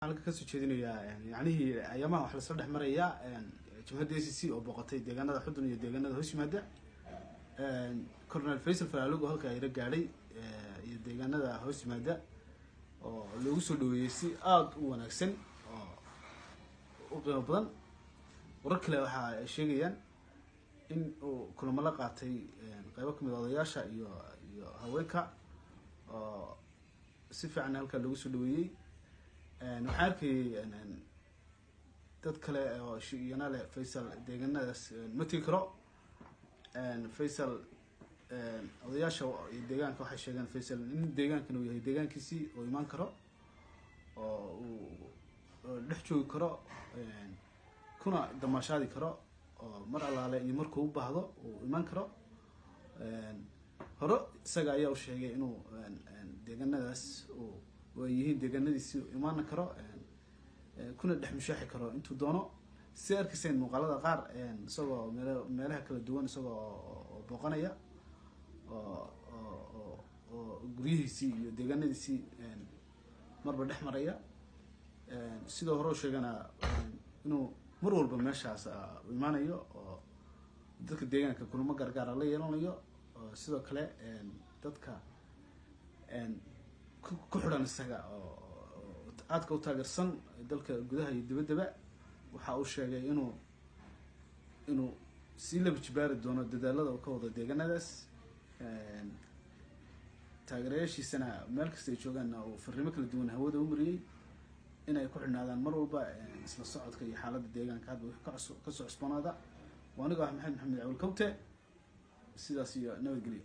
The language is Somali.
halka ka soo jeedinaya yani ayamaha wax la soo dhaxmaraya jumhuriyadda ACC oo boqotay deegaanada xudun iyo deegaanada hoos yimaada Colonel Faisal Falalugo halka ay gaaray iyo deegaanada hoos yimaada oo lagu soo dhaweeyay si aad u wanaagsan oo qiimo badan warar kale waxa ay sheegayaan in uu kulamo la qaatay qaybo kamid ah odayaasha iyo haweenka oo si fiican halka lagu soo dhaweeyay waxaan arkay dad kale oo shaqeeyana leh Faisal deegaanadaas ma tigi karo Faisal odayaasha deegaanka waxay sheegeen Faisal in deegaankan uu yahay deegaankiisii oo iman karo oo uu dhex joogi karo kuna damaashaadi karo oo mar alaale iyo markuu u baahdo uu iman karo hore isaga ayaa u sheegay inuu deegaanadaas uu ويهين دجاندي سو إيمان كرا كنا دحم شاحي كرا أنتو دانو سير كسين مقالة قار سوا ملها كل دوان سوا بقنايا قريه سي دجاندي سي مر بدح مريا سيدا هروش جانا إنه مرور بمشى إيمان يو ذلك الدجان كل ما قرقار عليه يلون يو سيدا كلا ذلك كحران السجا عاد كوتاجر سن دلك جدها يدبدبة وحاول إنه سيلة بتجبر الدونا الدلالة وكوضة ديجانا داس تاجريش السنة مركز تيجوجنا وفي الرمك الدون هو ده عمري إنه يكون هذا المرة بقى مثل الصعد كي حالات الديجان كاد وكسر إسبان هذا وأنا قاعد محمد عول كوته سيدا نوي قليل